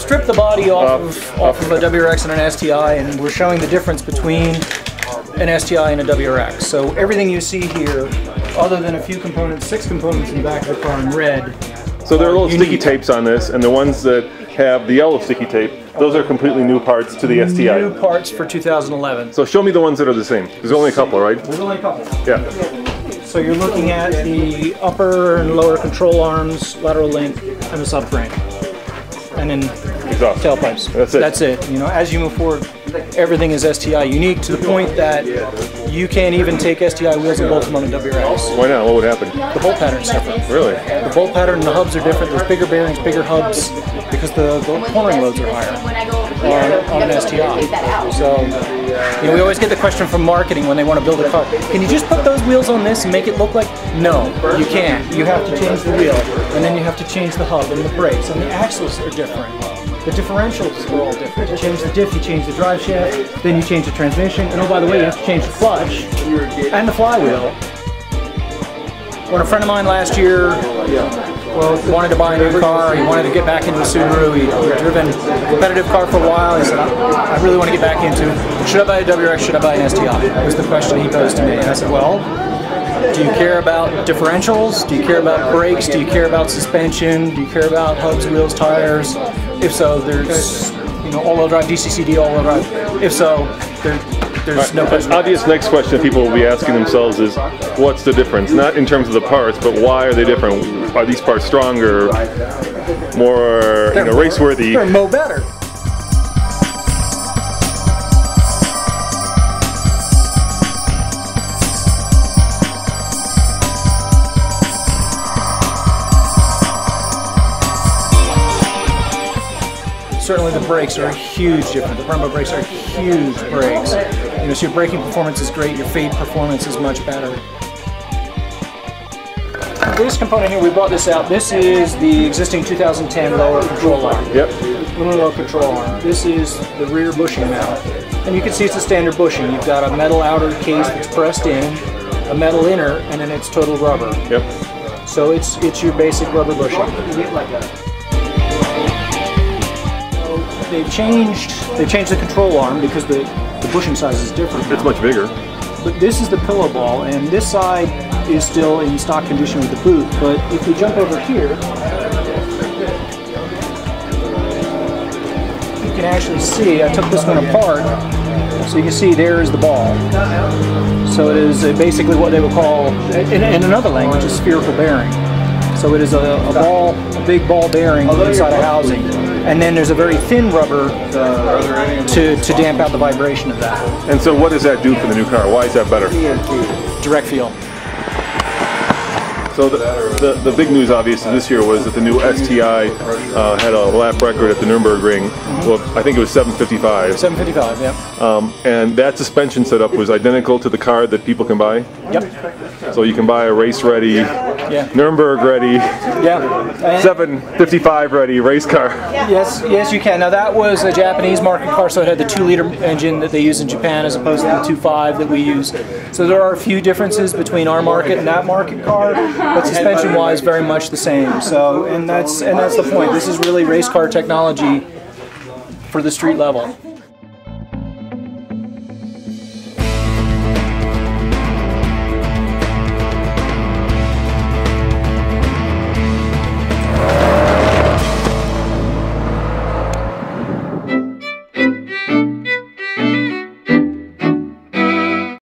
stripped the body off of a WRX and an STI, and we're showing the difference between an STI and a WRX. So everything you see here, other than a few components, 6 components in the back of the car in red. So there are little sticky tapes on this, and the ones that have the yellow sticky tape, those are completely new parts to the STI. New parts for 2011. So show me the ones that are the same. There's only a couple, right? There's only a couple. Yeah. So you're looking at the upper and lower control arms, lateral link, and the subframe. And then exhaust tailpipes. That's it. That's it. You know, as you move forward, everything is STI unique to the point that you can't even take STI wheels and bolt them on a WRX. Why not? What would happen? The bolt pattern's different. Really? The bolt pattern and the hubs are different. There's bigger bearings, bigger hubs, because the cornering loads are higher on an STI. So, you know, we always get the question from marketing when they want to build a car. Can you just put those wheels on this and make it look like? No, you can't. You have to change the wheel, and then you have to change the hub and the brakes, and the axles are different. The differentials are all different. You change the diff, you change the drive shaft, then you change the transmission, and oh, by the way, you have to change the clutch and the flywheel. When a friend of mine last year wanted to buy a new car, he wanted to get back into a Subaru, he'd driven a competitive car for a while, he said, I really want to get back into it. Should I buy a WRX, should I buy an STI? Was the question he posed to me. And I said, well, do you care about differentials? Do you care about brakes? Do you care about suspension? Do you care about hubs, wheels, tires? If so, there's, you know, all-wheel drive, DCCD, all-wheel drive. If so, there's no question. Obvious next question people will be asking themselves is, what's the difference? Not in terms of the parts, but why are they different? Are these parts stronger, more race-worthy? They're mo better. Certainly the brakes are a huge difference. The Brembo brakes are huge brakes. You know, so your braking performance is great, your fade performance is much better. This component here, we brought this out. This is the existing 2010 lower control arm. Yep. Lower control arm. This is the rear bushing mount. And you can see it's a standard bushing. You've got a metal outer case that's pressed in, a metal inner, and then it's total rubber. Yep. So it's your basic rubber bushing. They've changed the control arm because the bushing size is different now. It's much bigger. But this is the pillow ball, and this side is still in stock condition with the boot. But if we jump over here, you can actually see, I took this one apart, so you can see there is the ball. So it is basically what they would call, in another language, a spherical bearing. So it is a big ball bearing inside a housing. And then there's a very thin rubber to damp out the vibration of that. And so what does that do for the new car? Why is that better? Direct feel. So the big news obviously this year was that the new STI had a lap record at the Nürburgring. Well, I think it was 7:55. 7:55, yeah. And that suspension setup was identical to the car that people can buy? Yep. So you can buy a race-ready, Nürburgring-ready, 7:55 ready race car. Yes, you can. Now that was a Japanese market car, so it had the 2-liter engine that they use in Japan as opposed to the 2.5 that we use. So there are a few differences between our market and that market car, but suspension-wise, very much the same. So, and that's the point. This is really race car technology for the street level.